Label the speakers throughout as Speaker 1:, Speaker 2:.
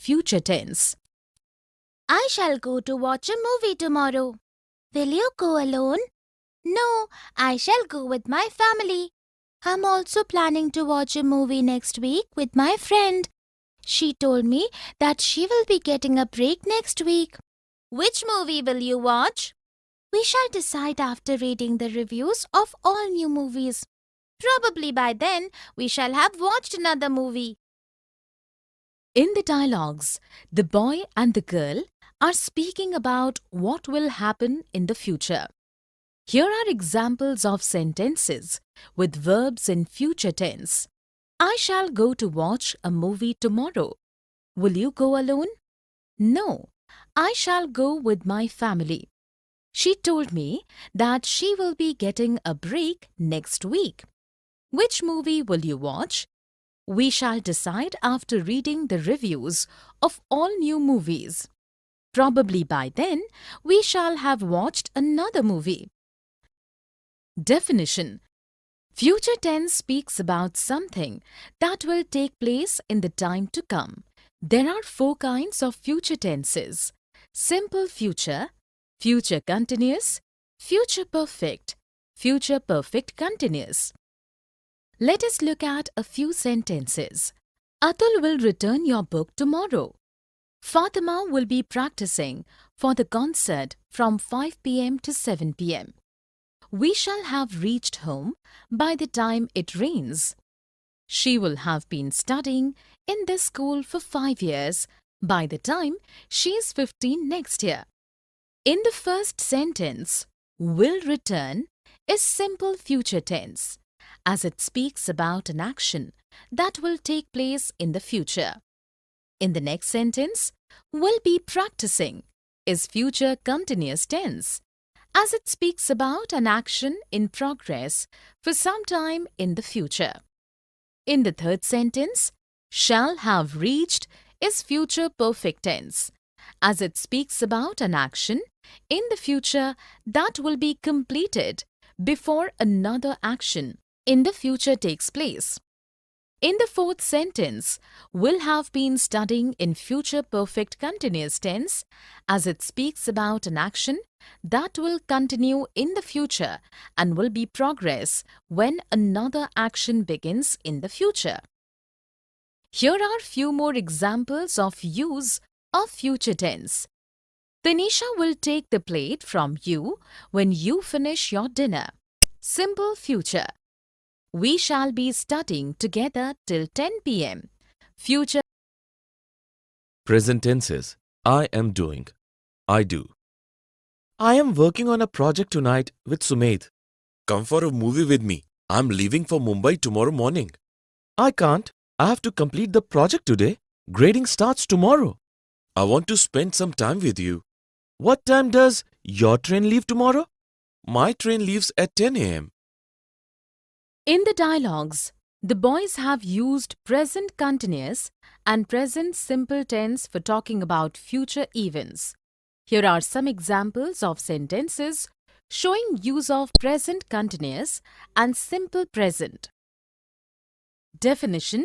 Speaker 1: future tense.
Speaker 2: I shall go to watch a movie tomorrow. Will you go alone? No, I shall go with my family. I'm also planning to watch a movie next week with my friend. She told me that she will be getting a break next week. Which movie will you watch? We shall decide after reading the reviews of all new movies. Probably by then we shall have watched another movie.
Speaker 1: In the dialogues, the boy and the girl are speaking about what will happen in the future. Here are examples of sentences with verbs in future tense. I shall go to watch a movie tomorrow. Will you go alone? No, I shall go with my family. She told me that she will be getting a break next week. Which movie will you watch? We shall decide after reading the reviews of all new movies. Probably by then, we shall have watched another movie. Definition: future tense speaks about something that will take place in the time to come. There are 4 kinds of future tenses: simple future, future continuous, future perfect continuous. Let us look at a few sentences. Atul will return your book tomorrow. Fatima will be practicing for the concert from 5 p.m. to 7 p.m. We shall have reached home by the time it rains. She will have been studying in this school for 5 years by the time she is 15 next year. In the first sentence, will return is simple future tense, as it speaks about an action that will take place in the future. In the next sentence, will be practicing is future continuous tense, as it speaks about an action in progress for some time in the future. In the third sentence, shall have reached is future perfect tense, as it speaks about an action in the future that will be completed before another action in the future takes place. In the fourth sentence, will have been studying in future perfect continuous tense, as it speaks about an action that will continue in the future and will be progress when another action begins in the future. Here are few more examples of use of future tense. Tanisha will take the plate from you when you finish your dinner. Simple future. We shall be studying together till 10 p.m. Future.
Speaker 3: Present tenses. I am doing. I do. I am working on a project tonight with Sumedh. Come for a movie with me. I'm leaving for Mumbai tomorrow morning. I can't. I have to complete the project today. Grading starts tomorrow. I want to spend some time with you. What time does your train leave tomorrow? My train leaves at 10 a.m.
Speaker 1: In the dialogues, the boys have used present continuous and present simple tense for talking about future events. Here are some examples of sentences showing use of present continuous and simple present. Definition: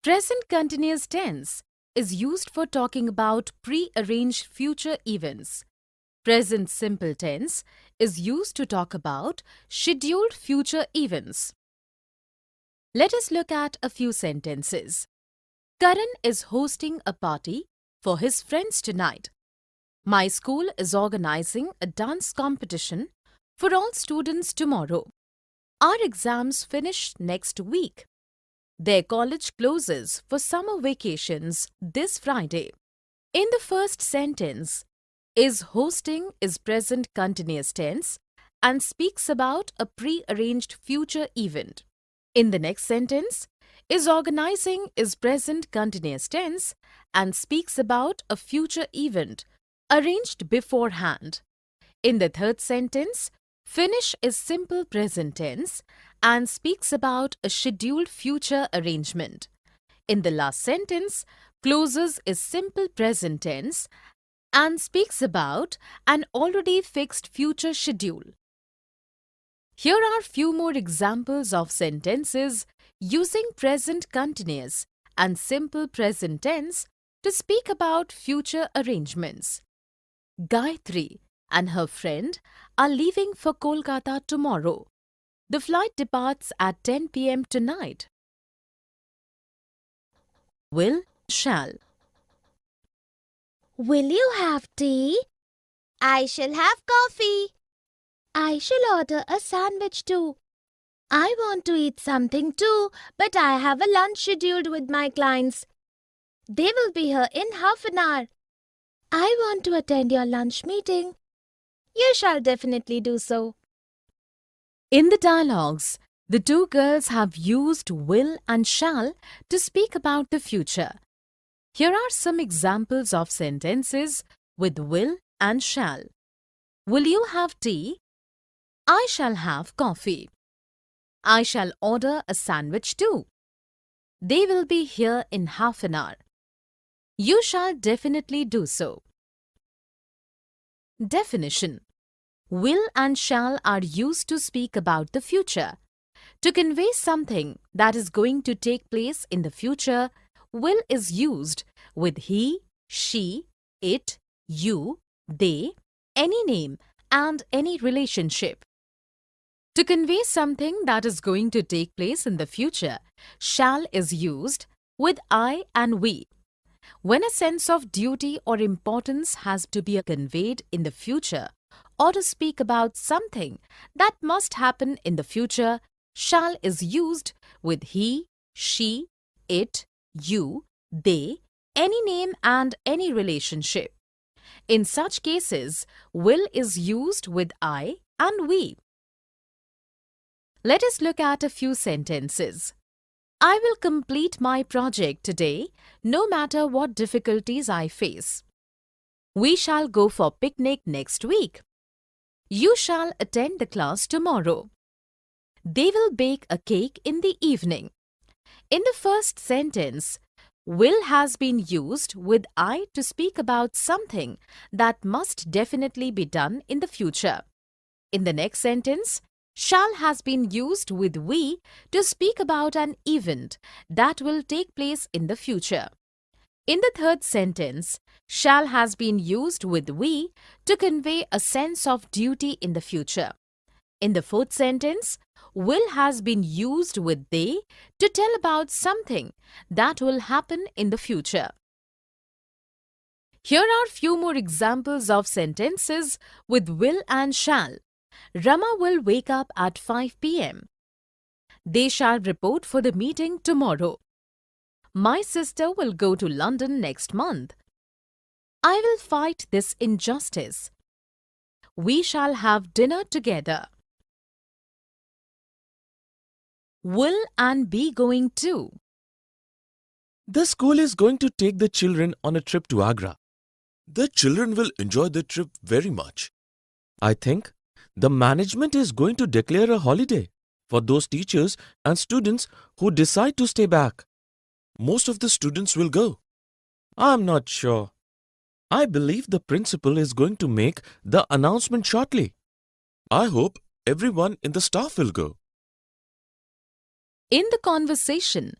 Speaker 1: present continuous tense is used for talking about pre-arranged future events. Present simple tense is used to talk about scheduled future events. Let us look at a few sentences. Karan is hosting a party for his friends tonight. My school is organizing a dance competition for all students tomorrow. Our exams finish next week. Their college closes for summer vacations this Friday. In the first sentence, is hosting is present continuous tense and speaks about a pre-arranged future event. In the next sentence, is organizing is present continuous tense and speaks about a future event arranged beforehand. In the third sentence, finish is simple present tense and speaks about a scheduled future arrangement. In the last sentence, closes is simple present tense and speaks about an already fixed future schedule. Here are few more examples of sentences using present continuous and simple present tense to speak about future arrangements. Gayatri and her friend are leaving for Kolkata tomorrow. The flight departs at 10 p.m. tonight. Will, shall.
Speaker 2: Will you have tea? I shall have coffee. I shall order a sandwich too. I want to eat something too, but I have a lunch scheduled with my clients. They will be here in half an hour. I want to attend your lunch meeting. You shall definitely do so.
Speaker 1: In the dialogues, the two girls have used will and shall to speak about the future. Here are some examples of sentences with will and shall. Will you have tea? I shall have coffee. I shall order a sandwich too. They will be here in half an hour. You shall definitely do so. Definition. Will and shall are used to speak about the future. To convey something that is going to take place in the future, will is used with he, she, it, you, they, any name, and any relationship. To convey something that is going to take place in the future, shall is used with I and we. When a sense of duty or importance has to be conveyed in the future, or to speak about something that must happen in the future, shall is used with he, she, it, you, they, any name and any relationship. In such cases, will is used with I and we. Let us look at a few sentences. I will complete my project today, no matter what difficulties I face. We shall go for picnic next week. You shall attend the class tomorrow. They will bake a cake in the evening. In the first sentence, will has been used with I to speak about something that must definitely be done in the future. In the next sentence, shall has been used with we to speak about an event that will take place in the future. In the third sentence, shall has been used with we to convey a sense of duty in the future. In the fourth sentence, will has been used with they to tell about something that will happen in the future. Here are few more examples of sentences with will and shall. Rama will wake up at 5 p.m. They shall report for the meeting tomorrow. My sister will go to London next month. I will fight this injustice. We shall have dinner together. Will and be going to.
Speaker 3: The school is going to take the children on a trip to Agra. The children will enjoy the trip very much. I think the management is going to declare a holiday for those teachers and students who decide to stay back. Most of the students will go. I'm not sure. I believe the principal is going to make the announcement shortly. I hope everyone in the staff will go.
Speaker 1: In the conversation,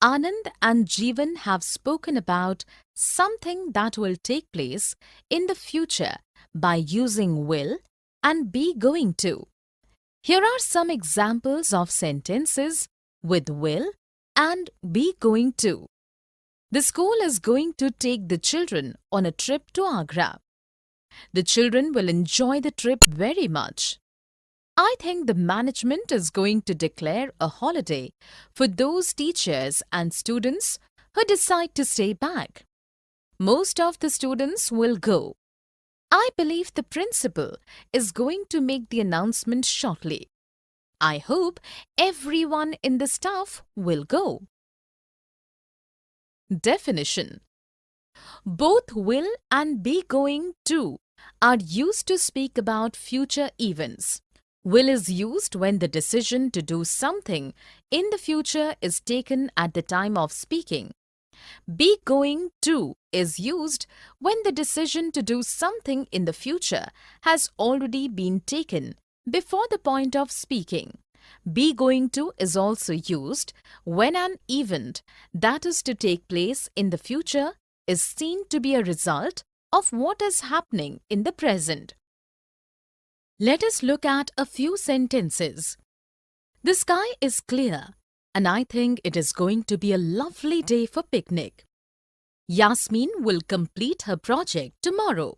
Speaker 1: Anand and Jeevan have spoken about something that will take place in the future by using will and be going to. Here are some examples of sentences with will and be going to. The school is going to take the children on a trip to Agra. The children will enjoy the trip very much. I think the management is going to declare a holiday for those teachers and students who decide to stay back. Most of the students will go. I believe the principal is going to make the announcement shortly. I hope everyone in the staff will go. Definition. Both will and be going to are used to speak about future events. Will is used when the decision to do something in the future is taken at the time of speaking. Be going to is used when the decision to do something in the future has already been taken before the point of speaking. Be going to is also used when an event that is to take place in the future is seen to be a result of what is happening in the present. Let us look at a few sentences. The sky is clear and I think it is going to be a lovely day for picnic. Yasmin will complete her project tomorrow.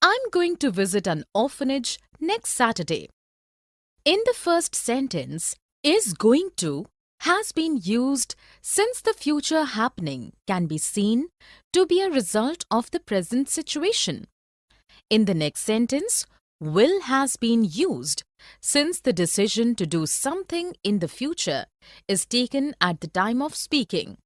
Speaker 1: I'm going to visit an orphanage next Saturday. In the first sentence, is going to has been used since the future happening can be seen to be a result of the present situation. In the next sentence, will has been used since the decision to do something in the future is taken at the time of speaking.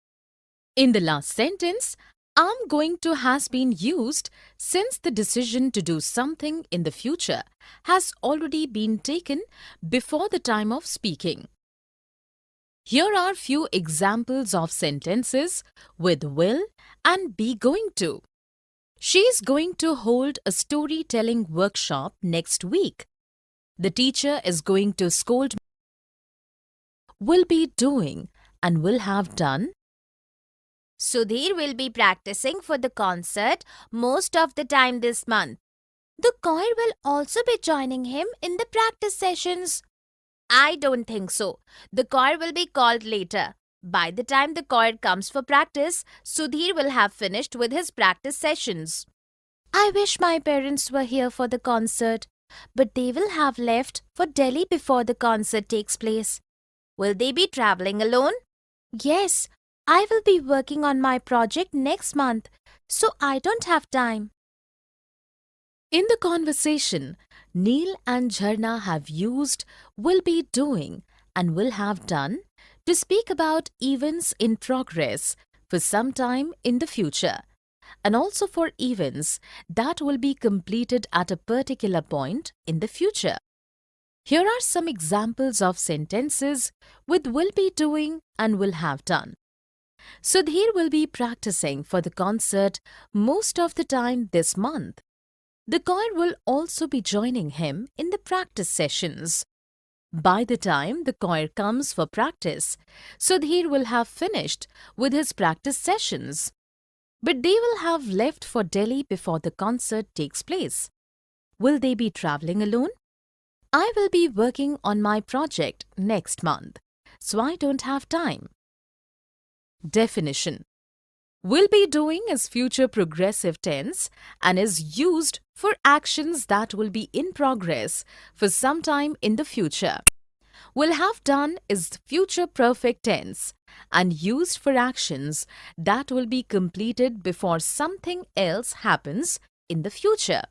Speaker 1: In the last sentence, I'm going to has been used since the decision to do something in the future has already been taken before the time of speaking. Here are few examples of sentences with will and be going to. She is going to hold a storytelling workshop next week. The teacher is going to scold me. Will be doing and will have done.
Speaker 2: Sudhir will be practicing for the concert most of the time this month. The choir will also be joining him in the practice sessions. I don't think so. The choir will be called later. By the time the choir comes for practice, Sudhir will have finished with his practice sessions. I wish my parents were here for the concert, but they will have left for Delhi before the concert takes place. Will they be traveling alone? Yes, I will be working on my project next month, so I don't have time.
Speaker 1: In the conversation, Neil and Jharna have used will be doing and will have done to speak about events in progress for some time in the future, and also for events that will be completed at a particular point in the future. Here are some examples of sentences with will be doing and will have done. Sudhir will be practicing for the concert most of the time this month. The choir will also be joining him in the practice sessions. By the time the choir comes for practice, Sudhir will have finished with his practice sessions. But they will have left for Delhi before the concert takes place. Will they be traveling alone? I will be working on my project next month, so I don't have time. Definition: will be doing is future progressive tense and is used for actions that will be in progress for some time in the future. Will have done is future perfect tense and used for actions that will be completed before something else happens in the future.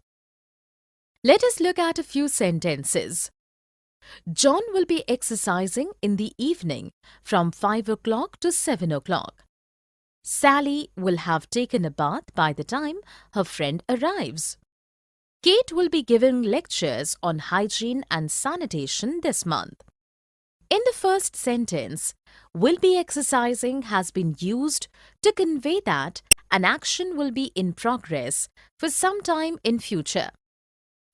Speaker 1: Let us look at a few sentences. John will be exercising in the evening from 5 o'clock to 7 o'clock. Sally will have taken a bath by the time her friend arrives. Kate will be giving lectures on hygiene and sanitation this month. In the first sentence, will be exercising has been used to convey that an action will be in progress for some time in future.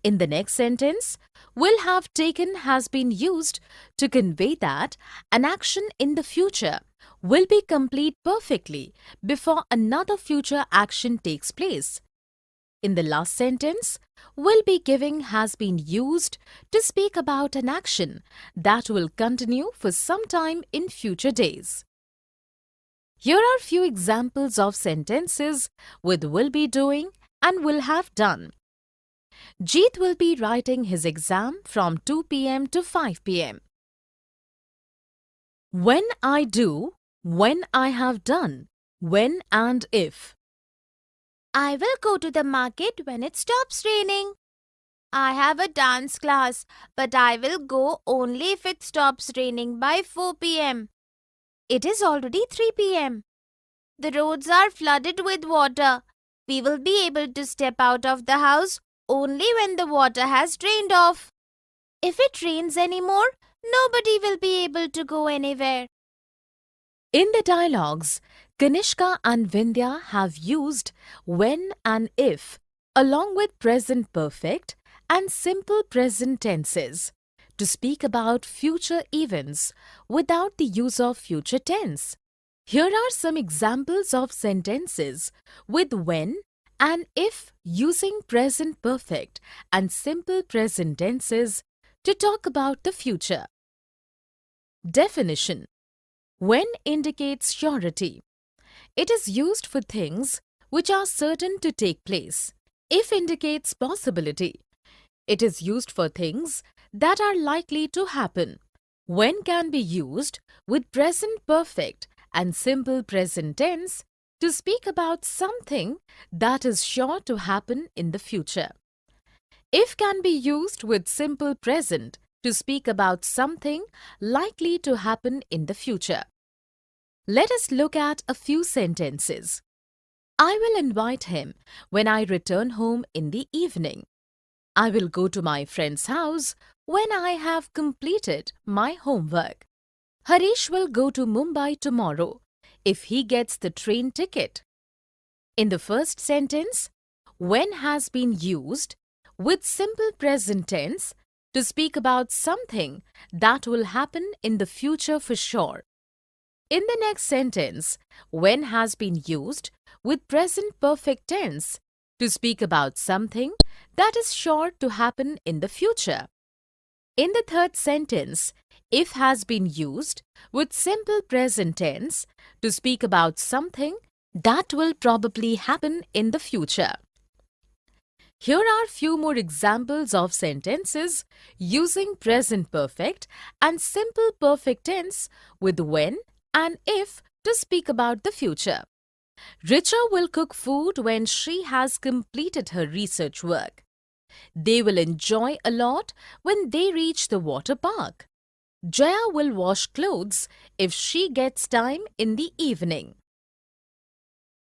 Speaker 1: In the next sentence, will have taken has been used to convey that an action in the future will be complete perfectly before another future action takes place. In the last sentence, will be giving has been used to speak about an action that will continue for some time in future days. Here are few examples of sentences with will be doing and will have done. Jeet will be writing his exam from 2 p.m. to 5 p.m. When I do, when I have done, when and if.
Speaker 2: I will go to the market when it stops raining. I have a dance class, but I will go only if it stops raining by 4 p.m. It is already 3 p.m. The roads are flooded with water. We will be able to step out of the house only when the water has drained off. If it rains anymore, nobody will be able to go anywhere.
Speaker 1: In the dialogues, Kanishka and Vindhya have used when and if along with present perfect and simple present tenses to speak about future events without the use of future tense. Here are some examples of sentences with when and if using present perfect and simple present tenses to talk about the future. Definition: when indicates surety. It is used for things which are certain to take place. If indicates possibility. It is used for things that are likely to happen. When can be used with present perfect and simple present tense to speak about something that is sure to happen in the future. If can be used with simple present to speak about something likely to happen in the future. Let us look at a few sentences. I will invite him when I return home in the evening. I will go to my friend's house when I have completed my homework. Harish will go to Mumbai tomorrow if he gets the train ticket. In the first sentence, when has been used with simple present tense to speak about something that will happen in the future for sure. In the next sentence, when has been used with present perfect tense to speak about something that is sure to happen in the future. In the third sentence, if has been used with simple present tense to speak about something that will probably happen in the future. Here are few more examples of sentences using present perfect and simple perfect tense with when and if to speak about the future. Richa will cook food when she has completed her research work. They will enjoy a lot when they reach the water park. Jaya will wash clothes if she gets time in the evening.